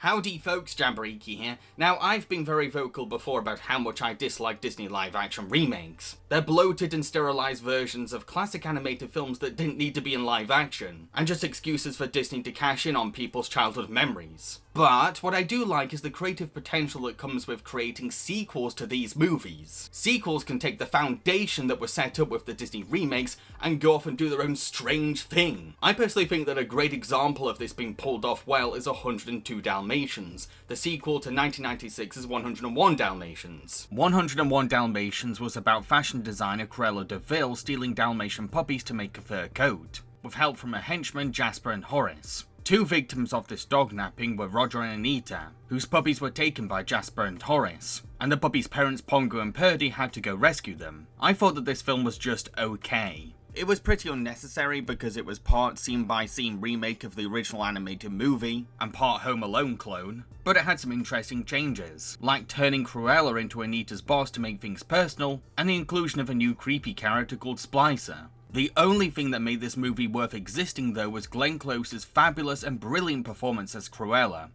Howdy folks, Jamboree here. Now, I've been very vocal before about how much I dislike Disney live-action remakes. They're bloated and sterilized versions of classic animated films that didn't need to be in live-action, and just excuses for Disney to cash in on people's childhood memories. But what I do like is the creative potential that comes with creating sequels to these movies. Sequels can take the foundation that was set up with the Disney remakes and go off and do their own strange thing. I personally think that a great example of this being pulled off well is 102 Dalmatians, the sequel to 1996's 101 Dalmatians. 101 Dalmatians was about fashion designer Cruella de Vil stealing Dalmatian puppies to make a fur coat, with help from her henchmen Jasper and Horace. Two victims of this dog napping were Roger and Anita, whose puppies were taken by Jasper and Horace, and the puppies' parents Pongo and Purdy had to go rescue them. I thought that this film was just okay. It was pretty unnecessary because it was part scene-by-scene remake of the original animated movie, and part Home Alone clone, but it had some interesting changes, like turning Cruella into Anita's boss to make things personal, and the inclusion of a new creepy character called Splicer. The only thing that made this movie worth existing though was Glenn Close's fabulous and brilliant performance as Cruella.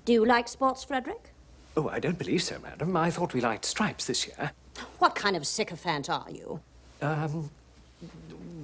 Do you like sports, Frederick? Oh, I don't believe so, madam. I thought we liked stripes this year. What kind of sycophant are you?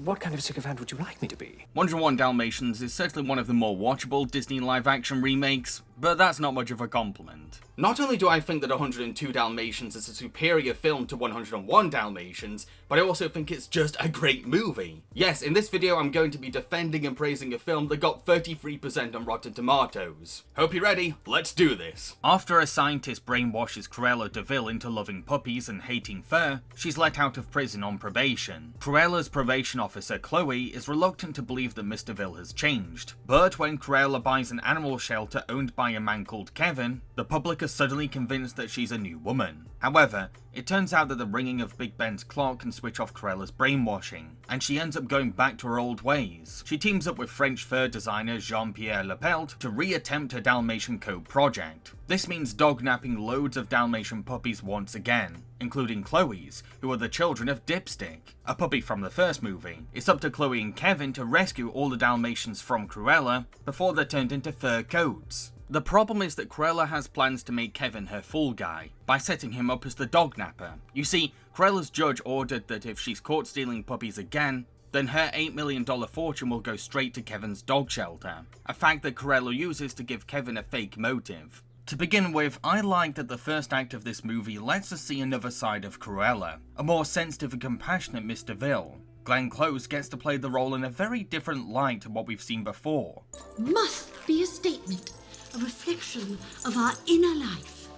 What kind of sycophant would you like me to be? 101 Dalmatians is certainly one of the more watchable Disney live-action remakes, but that's not much of a compliment. Not only do I think that 102 Dalmatians is a superior film to 101 Dalmatians, but I also think it's just a great movie. Yes, in this video I'm going to be defending and praising a film that got 33% on Rotten Tomatoes. Hope you're ready, let's do this. After a scientist brainwashes Cruella de Vil into loving puppies and hating fur, she's let out of prison on probation. Cruella's probation officer Chloe is reluctant to believe that Mr. Vil has changed, but when Cruella buys an animal shelter owned by a man called Kevin, the public are suddenly convinced that she's a new woman. However, it turns out that the ringing of Big Ben's clock can switch off Cruella's brainwashing, and she ends up going back to her old ways. She teams up with French fur designer Jean-Pierre Lepelt to re-attempt her Dalmatian Code project. This means dog-napping loads of Dalmatian puppies once again, including Chloe's, who are the children of Dipstick, a puppy from the first movie. It's up to Chloe and Kevin to rescue all the Dalmatians from Cruella before they're turned into fur coats. The problem is that Cruella has plans to make Kevin her fall guy, by setting him up as the dog napper. You see, Cruella's judge ordered that if she's caught stealing puppies again, then her $8 million fortune will go straight to Kevin's dog shelter, a fact that Cruella uses to give Kevin a fake motive. To begin with, I like that the first act of this movie lets us see another side of Cruella, a more sensitive and compassionate Mr. Vil. Glenn Close gets to play the role in a very different light to what we've seen before. Must be a statement, a reflection of our inner life.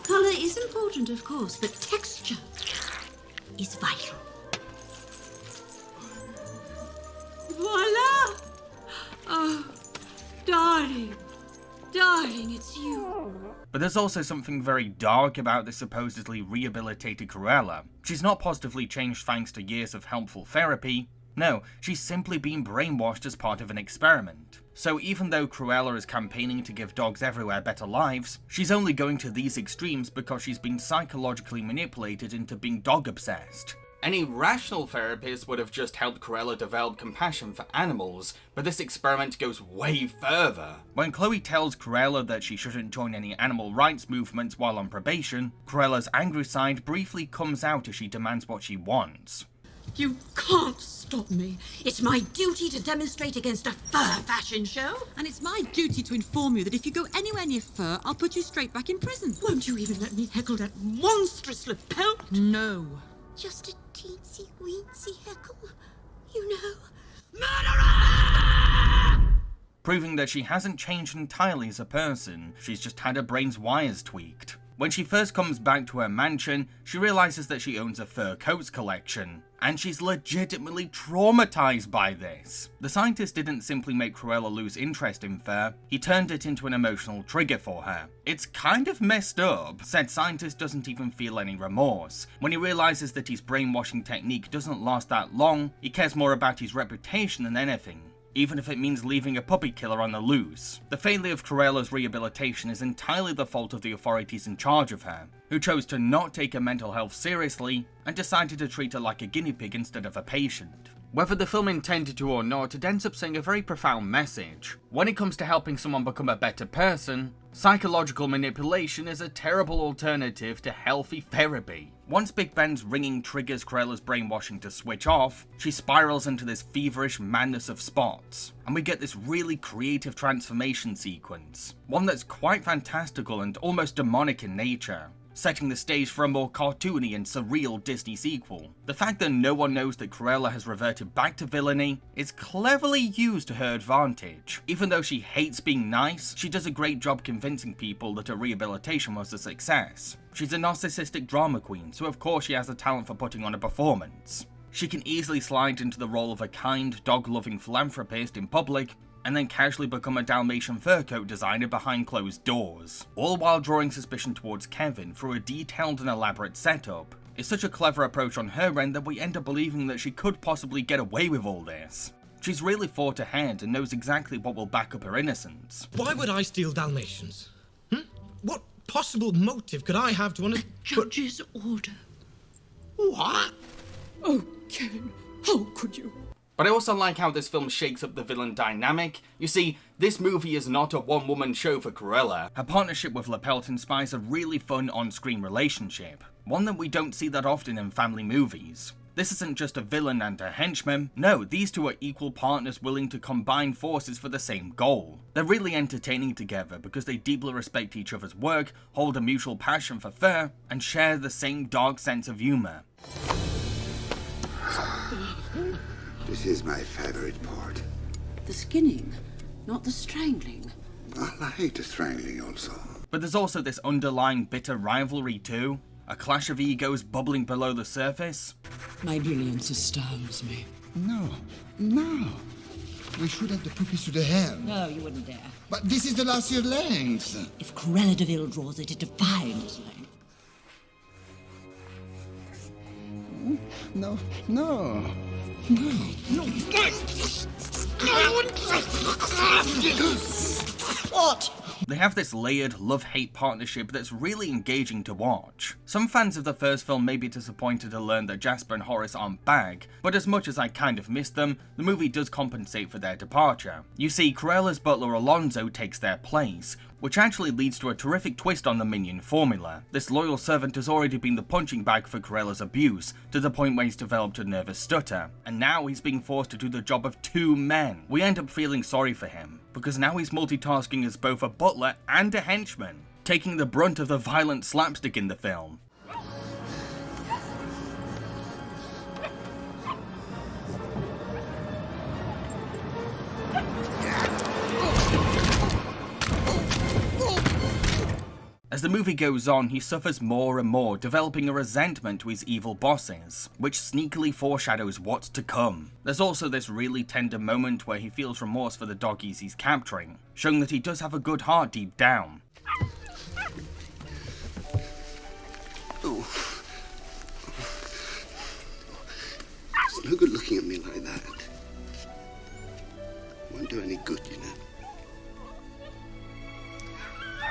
Colour is important, of course, but texture is vital. Voila! Oh, darling. Darling, it's you. But there's also something very dark about this supposedly rehabilitated Cruella. She's not positively changed thanks to years of helpful therapy. No, she's simply been brainwashed as part of an experiment. So even though Cruella is campaigning to give dogs everywhere better lives, she's only going to these extremes because she's been psychologically manipulated into being dog-obsessed. Any rational therapist would have just helped Cruella develop compassion for animals, but this experiment goes way further. When Chloe tells Cruella that she shouldn't join any animal rights movements while on probation, Cruella's angry side briefly comes out as she demands what she wants. You can't stop me. It's my duty to demonstrate against a fur fashion show. And it's my duty to inform you that if you go anywhere near fur, I'll put you straight back in prison. Won't you even let me heckle that monstrous lapel? No. Just a teensy-weensy heckle, you know. Murderer! Proving that she hasn't changed entirely as a person, she's just had her brain's wires tweaked. When she first comes back to her mansion, she realizes that she owns a fur coats collection, and she's legitimately traumatized by this. The scientist didn't simply make Cruella lose interest in fur, he turned it into an emotional trigger for her. It's kind of messed up. Said scientist doesn't even feel any remorse. When he realizes that his brainwashing technique doesn't last that long, he cares more about his reputation than anything, even if it means leaving a puppy killer on the loose. The failure of Cruella's rehabilitation is entirely the fault of the authorities in charge of her, who chose to not take her mental health seriously and decided to treat her like a guinea pig instead of a patient. Whether the film intended to or not, it ends up saying a very profound message. When it comes to helping someone become a better person, psychological manipulation is a terrible alternative to healthy therapy. Once Big Ben's ringing triggers Cruella's brainwashing to switch off, she spirals into this feverish madness of spots, and we get this really creative transformation sequence, one that's quite fantastical and almost demonic in nature, setting the stage for a more cartoony and surreal Disney sequel. The fact that no one knows that Cruella has reverted back to villainy is cleverly used to her advantage. Even though she hates being nice, she does a great job convincing people that her rehabilitation was a success. She's a narcissistic drama queen, so of course she has a talent for putting on a performance. She can easily slide into the role of a kind, dog-loving philanthropist in public, and then casually become a Dalmatian fur coat designer behind closed doors, all while drawing suspicion towards Kevin through a detailed and elaborate setup. It's such a clever approach on her end that we end up believing that she could possibly get away with all this. She's really thought ahead and knows exactly what will back up her innocence. Why would I steal Dalmatians? What possible motive could I have to The judge's order. What? Oh, Kevin, how could you? But I also like how this film shakes up the villain dynamic. You see, this movie is not a one-woman show for Cruella. Her partnership with LaPelt inspires a really fun on-screen relationship, one that we don't see that often in family movies. This isn't just a villain and a henchman. No, these two are equal partners willing to combine forces for the same goal. They're really entertaining together because they deeply respect each other's work, hold a mutual passion for fur, and share the same dark sense of humor. This is my favorite part. The skinning, not the strangling. I like the strangling also. But there's also this underlying bitter rivalry too. A clash of egos bubbling below the surface. My brilliance astounds me. No. We should have the puppies to the hair. No, you wouldn't dare. But this is the last year length. If Cruella de Vil draws it, it defines length. No. What? They have this layered love-hate partnership that's really engaging to watch. Some fans of the first film may be disappointed to learn that Jasper and Horace aren't back, but as much as I kind of miss them, the movie does compensate for their departure. You see, Cruella's butler Alonso takes their place, which actually leads to a terrific twist on the minion formula. This loyal servant has already been the punching bag for Cruella's abuse, to the point where he's developed a nervous stutter, and now he's being forced to do the job of two men. We end up feeling sorry for him, because now he's multitasking as both a butler and a henchman, taking the brunt of the violent slapstick in the film. As the movie goes on, he suffers more and more, developing a resentment to his evil bosses, which sneakily foreshadows what's to come. There's also this really tender moment where he feels remorse for the doggies he's capturing, showing that he does have a good heart deep down. Oh. It's no good looking at me like that. Won't do any good, you know.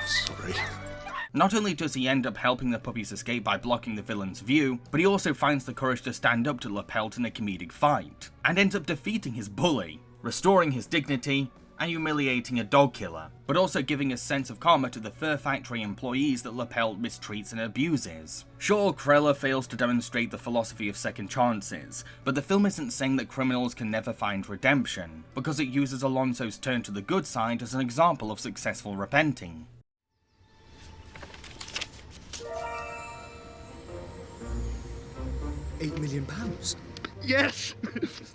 Sorry. Not only does he end up helping the puppies escape by blocking the villain's view, but he also finds the courage to stand up to LaPelt in a comedic fight, and ends up defeating his bully, restoring his dignity, and humiliating a dog killer, but also giving a sense of karma to the fur factory employees that LaPelt mistreats and abuses. Sure, Cruella fails to demonstrate the philosophy of second chances, but the film isn't saying that criminals can never find redemption, because it uses Alonso's turn to the good side as an example of successful repenting. £8 million. Yes!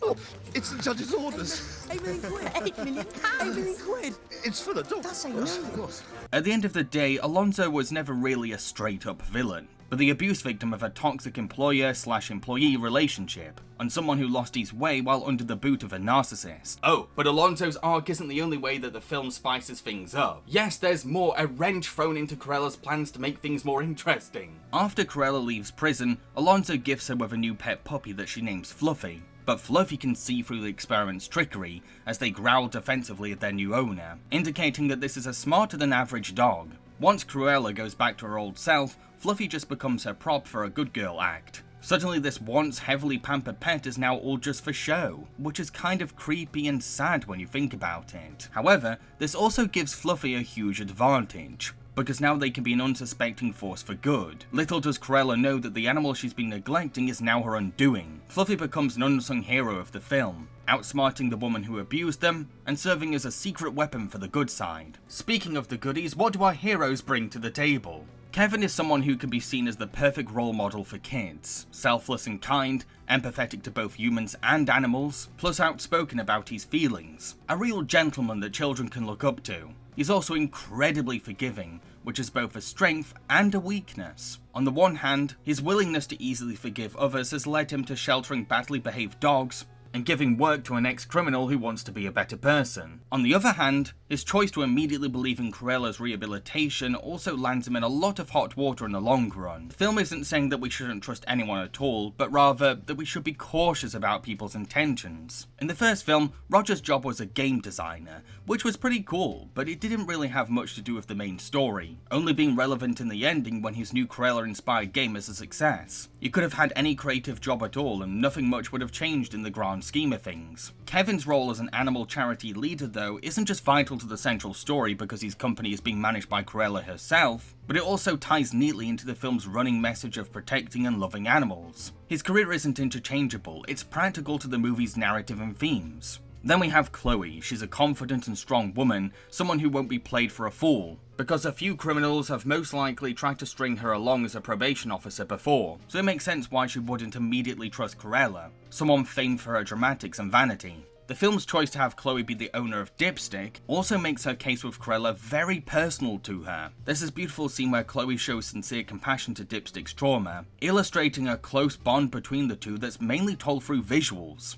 Oh, it's the judge's orders. 8 million quid. 8 million pounds. 8 million quid. It's for the dog. That's say Of course. At the end of the day, Alonso was never really a straight-up villain, but the abuse victim of a toxic employer-slash-employee relationship, and someone who lost his way while under the boot of a narcissist. Oh, but Alonso's arc isn't the only way that the film spices things up. Yes, there's more, a wrench thrown into Cruella's plans to make things more interesting. After Cruella leaves prison, Alonso gifts her with a new pet puppy that she names Fluffy. But Fluffy can see through the experiment's trickery as they growl defensively at their new owner, indicating that this is a smarter than average dog. Once Cruella goes back to her old self, Fluffy just becomes her prop for a good girl act. Suddenly this once heavily pampered pet is now all just for show, which is kind of creepy and sad when you think about it. However, this also gives Fluffy a huge advantage, because now they can be an unsuspecting force for good. Little does Cruella know that the animal she's been neglecting is now her undoing. Fluffy becomes an unsung hero of the film, outsmarting the woman who abused them, and serving as a secret weapon for the good side. Speaking of the goodies, what do our heroes bring to the table? Kevin is someone who can be seen as the perfect role model for kids. Selfless and kind, empathetic to both humans and animals, plus outspoken about his feelings. A real gentleman that children can look up to. He's also incredibly forgiving, which is both a strength and a weakness. On the one hand, his willingness to easily forgive others has led him to sheltering badly behaved dogs, and giving work to an ex-criminal who wants to be a better person. On the other hand, his choice to immediately believe in Cruella's rehabilitation also lands him in a lot of hot water in the long run. The film isn't saying that we shouldn't trust anyone at all, but rather that we should be cautious about people's intentions. In the first film, Roger's job was a game designer, which was pretty cool, but it didn't really have much to do with the main story, only being relevant in the ending when his new Cruella-inspired game is a success. You could have had any creative job at all and nothing much would have changed in the grand scheme of things. Kevin's role as an animal charity leader though isn't just vital to the central story because his company is being managed by Cruella herself, but it also ties neatly into the film's running message of protecting and loving animals. His career isn't interchangeable, it's practical to the movie's narrative and themes. Then we have Chloe. She's a confident and strong woman, someone who won't be played for a fool, because a few criminals have most likely tried to string her along as a probation officer before, so it makes sense why she wouldn't immediately trust Cruella, someone famed for her dramatics and vanity. The film's choice to have Chloe be the owner of Dipstick also makes her case with Cruella very personal to her. There's this beautiful scene where Chloe shows sincere compassion to Dipstick's trauma, illustrating a close bond between the two that's mainly told through visuals.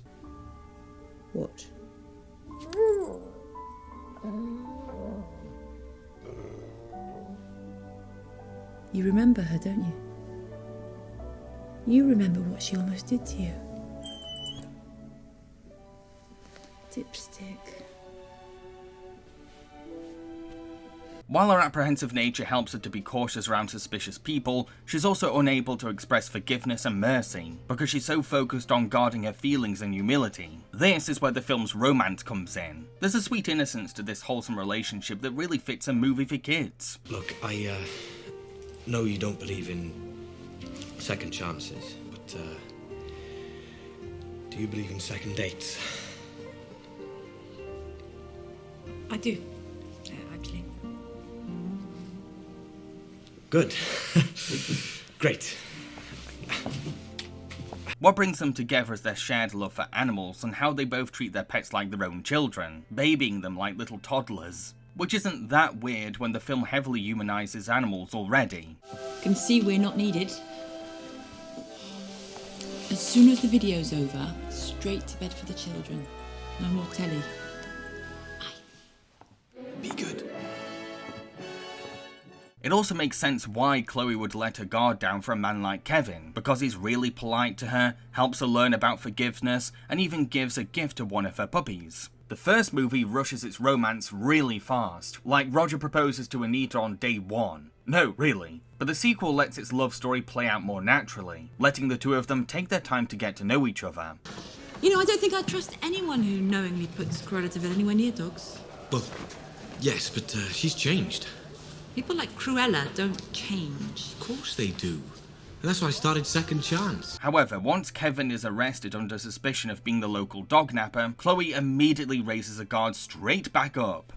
What? You remember her, don't you? You remember what she almost did to you. Dipstick. While her apprehensive nature helps her to be cautious around suspicious people, she's also unable to express forgiveness and mercy, because she's so focused on guarding her feelings and humility. This is where the film's romance comes in. There's a sweet innocence to this wholesome relationship that really fits a movie for kids. Look, I know you don't believe in second chances, but do you believe in second dates? I do, actually. Good. Great. What brings them together is their shared love for animals and how they both treat their pets like their own children, babying them like little toddlers. Which isn't that weird when the film heavily humanizes animals already. Can see we're not needed. As soon as the video's over, straight to bed for the children. No more telly. Be good. It also makes sense why Chloe would let her guard down for a man like Kevin, because he's really polite to her, helps her learn about forgiveness, and even gives a gift to one of her puppies. The first movie rushes its romance really fast, like Roger proposes to Anita on day one. No, really. But the sequel lets its love story play out more naturally, letting the two of them take their time to get to know each other. You know, I don't think I'd trust anyone who knowingly puts Cruella de Vil anywhere near dogs. Well, yes, but she's changed. People like Cruella don't change. Of course they do. And that's why I started Second Chance. However, once Kevin is arrested under suspicion of being the local dog napper, Chloe immediately raises a guard straight back up.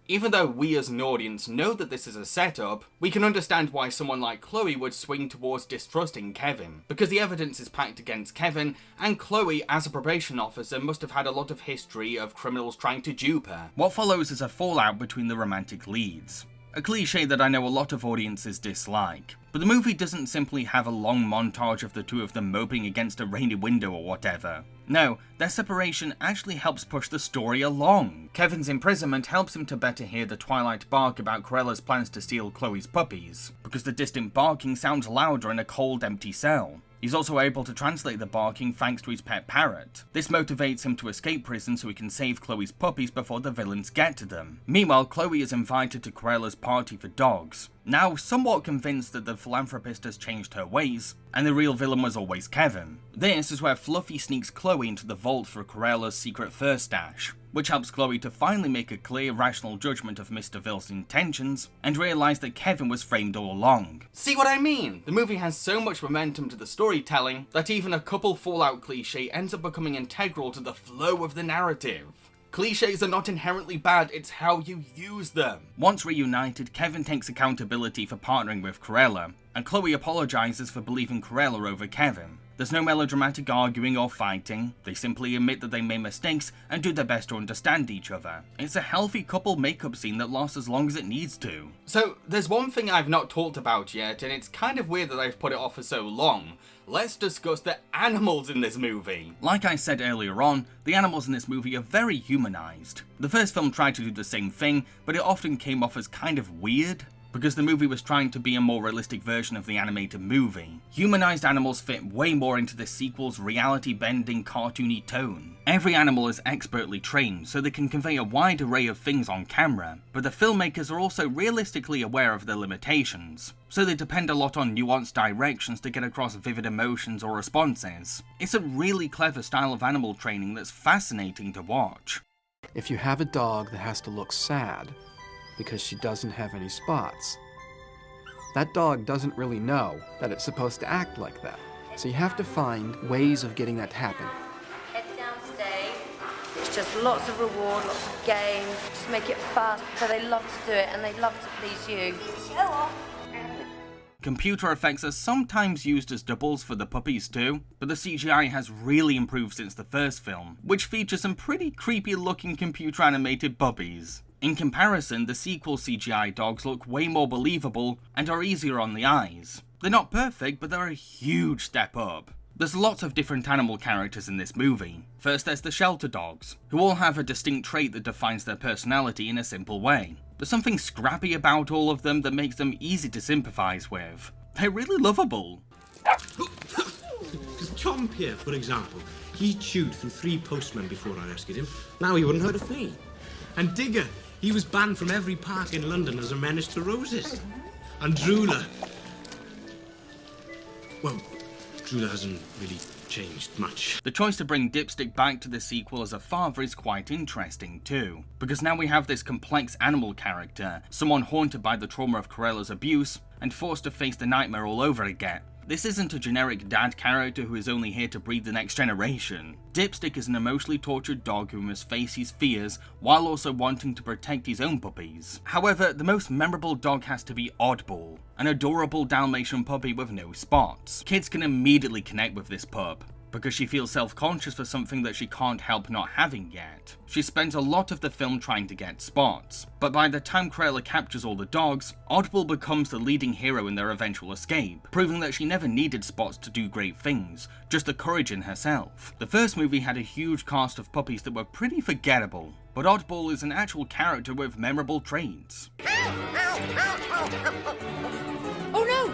Even though we as an audience know that this is a setup, we can understand why someone like Chloe would swing towards distrusting Kevin, because the evidence is packed against Kevin, and Chloe, as a probation officer, must have had a lot of history of criminals trying to dupe her. What follows is a fallout between the romantic leads. A cliche that I know a lot of audiences dislike. But the movie doesn't simply have a long montage of the two of them moping against a rainy window or whatever. No, their separation actually helps push the story along. Kevin's imprisonment helps him to better hear the Twilight bark about Cruella's plans to steal Chloe's puppies, because the distant barking sounds louder in a cold, empty cell. He's also able to translate the barking thanks to his pet parrot. This motivates him to escape prison so he can save Chloe's puppies before the villains get to them. Meanwhile, Chloe is invited to Cruella's party for dogs, now somewhat convinced that the philanthropist has changed her ways, and the real villain was always Kevin. This is where Fluffy sneaks Chloe into the vault for Cruella's secret fur stash, which helps Chloe to finally make a clear, rational judgment of Mr. Ville's intentions, and realise that Kevin was framed all along. See what I mean? The movie has so much momentum to the storytelling that even a couple Fallout cliché ends up becoming integral to the flow of the narrative. Clichés are not inherently bad, it's how you use them. Once reunited, Kevin takes accountability for partnering with Cruella, and Chloe apologises for believing Cruella over Kevin. There's no melodramatic arguing or fighting, they simply admit that they made mistakes and do their best to understand each other. It's a healthy couple makeup scene that lasts as long as it needs to. So, there's one thing I've not talked about yet, and it's kind of weird that I've put it off for so long. Let's discuss the animals in this movie. Like I said earlier on, the animals in this movie are very humanized. The first film tried to do the same thing, but it often came off as kind of weird, because the movie was trying to be a more realistic version of the animated movie. Humanized animals fit way more into the sequel's reality-bending, cartoony tone. Every animal is expertly trained, so they can convey a wide array of things on camera, but the filmmakers are also realistically aware of their limitations, so they depend a lot on nuanced directions to get across vivid emotions or responses. It's a really clever style of animal training that's fascinating to watch. If you have a dog that has to look sad because she doesn't have any spots, that dog doesn't really know that it's supposed to act like that. So you have to find ways of getting that to happen. Head downstairs. It's just lots of reward, lots of games. Just make it fun. So they love to do it and they love to please you. Show off. Computer effects are sometimes used as doubles for the puppies too, but the CGI has really improved since the first film, which features some pretty creepy looking computer animated puppies. In comparison, the sequel CGI dogs look way more believable and are easier on the eyes. They're not perfect, but they're a huge step up. There's lots of different animal characters in this movie. First there's the shelter dogs, who all have a distinct trait that defines their personality in a simple way. There's something scrappy about all of them that makes them easy to sympathise with. They're really lovable. Tom here, for example, he chewed through 3 postmen before I rescued him. Now he wouldn't hurt a flea. And Digger, he was banned from every park in London as a menace to roses. And Drooler, well, Drooler hasn't really changed much. The choice to bring Dipstick back to the sequel as a father is quite interesting too, because now we have this complex animal character, someone haunted by the trauma of Cruella's abuse, and forced to face the nightmare all over again. This isn't a generic dad character who is only here to breed the next generation. Dipstick is an emotionally tortured dog who must face his fears while also wanting to protect his own puppies. However, the most memorable dog has to be Oddball, an adorable Dalmatian puppy with no spots. Kids can immediately connect with this pup, because she feels self-conscious for something that she can't help not having yet. She spends a lot of the film trying to get spots, but by the time Cruella captures all the dogs, Oddball becomes the leading hero in their eventual escape, proving that she never needed Spots to do great things, just the courage in herself. The first movie had a huge cast of puppies that were pretty forgettable, but Oddball is an actual character with memorable traits. Oh no!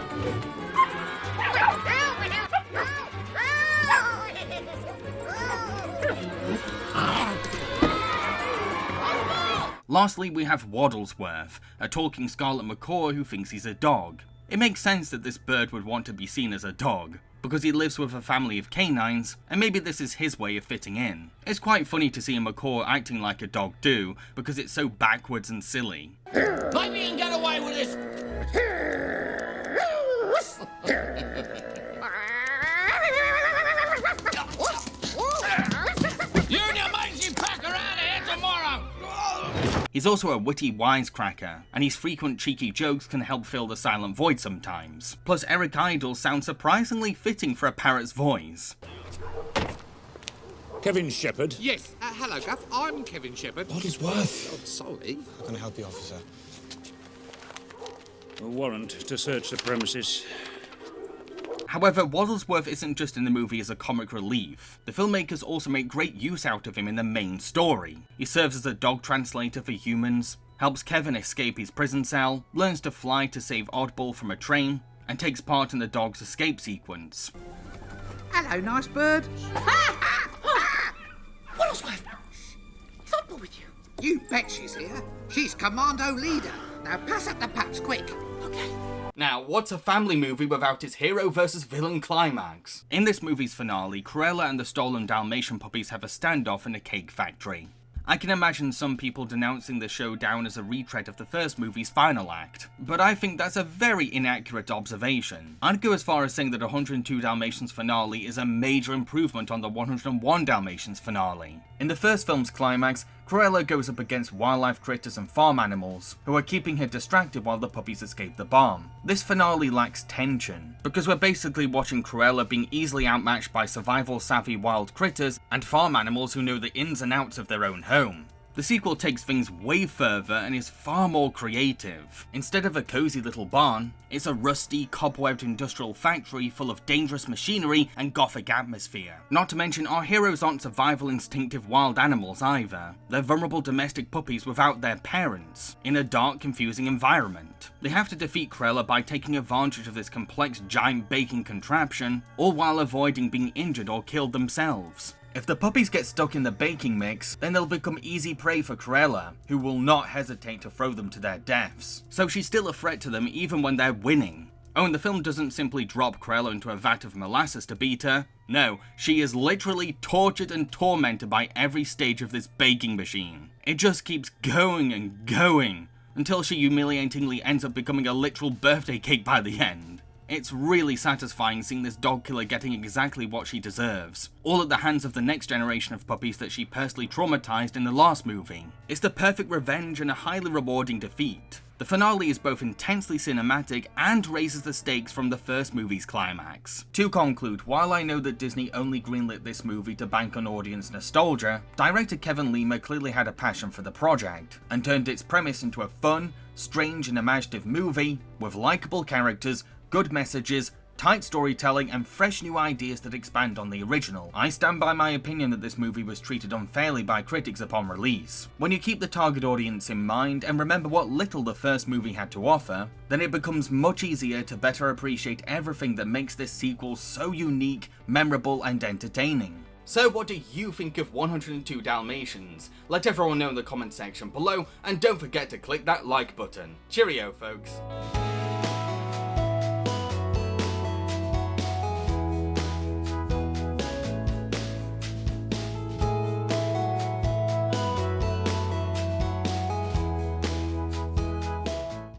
Lastly, we have Waddlesworth, a talking scarlet macaw who thinks he's a dog. It makes sense that this bird would want to be seen as a dog, because he lives with a family of canines, and maybe this is his way of fitting in. It's quite funny to see a macaw acting like a dog too, because it's so backwards and silly. Let me get away with this! You and your mangy pack are out of here tomorrow! He's also a witty wisecracker, and his frequent cheeky jokes can help fill the silent void sometimes. Plus, Eric Idle sounds surprisingly fitting for a parrot's voice. Kevin Shepherd? Yes, hello, Guff. I'm Kevin Shepherd. Waddlesworth. Oh, sorry. How can I help you, officer? A warrant to search the premises. However, Waddlesworth isn't just in the movie as a comic relief. The filmmakers also make great use out of him in the main story. He serves as a dog translator for humans, helps Kevin escape his prison cell, learns to fly to save Oddball from a train, and takes part in the dog's escape sequence. Hello, nice bird. Waddlesworth! Football with you. You bet she's here. She's commando leader. Now pass up the pups, quick. Now, what's a family movie without its hero versus villain climax? In this movie's finale, Cruella and the stolen Dalmatian puppies have a standoff in a cake factory. I can imagine some people denouncing the show down as a retread of the first movie's final act, but I think that's a very inaccurate observation. I'd go as far as saying that 102 Dalmatians finale is a major improvement on the 101 Dalmatians finale. In the first film's climax, Cruella goes up against wildlife critters and farm animals, who are keeping her distracted while the puppies escape the barn. This finale lacks tension, because we're basically watching Cruella being easily outmatched by survival-savvy wild critters and farm animals who know the ins and outs of their own home. The sequel takes things way further and is far more creative. Instead of a cozy little barn, it's a rusty, cobwebbed industrial factory full of dangerous machinery and gothic atmosphere. Not to mention, our heroes aren't survival instinctive wild animals either. They're vulnerable domestic puppies without their parents, in a dark, confusing environment. They have to defeat Cruella by taking advantage of this complex giant baking contraption, all while avoiding being injured or killed themselves. If the puppies get stuck in the baking mix, then they'll become easy prey for Cruella, who will not hesitate to throw them to their deaths. So she's still a threat to them even when they're winning. Oh, and the film doesn't simply drop Cruella into a vat of molasses to beat her. No, she is literally tortured and tormented by every stage of this baking machine. It just keeps going and going, until she humiliatingly ends up becoming a literal birthday cake by the end. It's really satisfying seeing this dog killer getting exactly what she deserves, all at the hands of the next generation of puppies that she personally traumatized in the last movie. It's the perfect revenge and a highly rewarding defeat. The finale is both intensely cinematic and raises the stakes from the first movie's climax. To conclude, while I know that Disney only greenlit this movie to bank on audience nostalgia, director Kevin Lima clearly had a passion for the project, and turned its premise into a fun, strange and imaginative movie with likable characters, good messages, tight storytelling, and fresh new ideas that expand on the original. I stand by my opinion that this movie was treated unfairly by critics upon release. When you keep the target audience in mind and remember what little the first movie had to offer, then it becomes much easier to better appreciate everything that makes this sequel so unique, memorable, and entertaining. So what do you think of 102 Dalmatians? Let everyone know in the comment section below, and don't forget to click that like button. Cheerio, folks.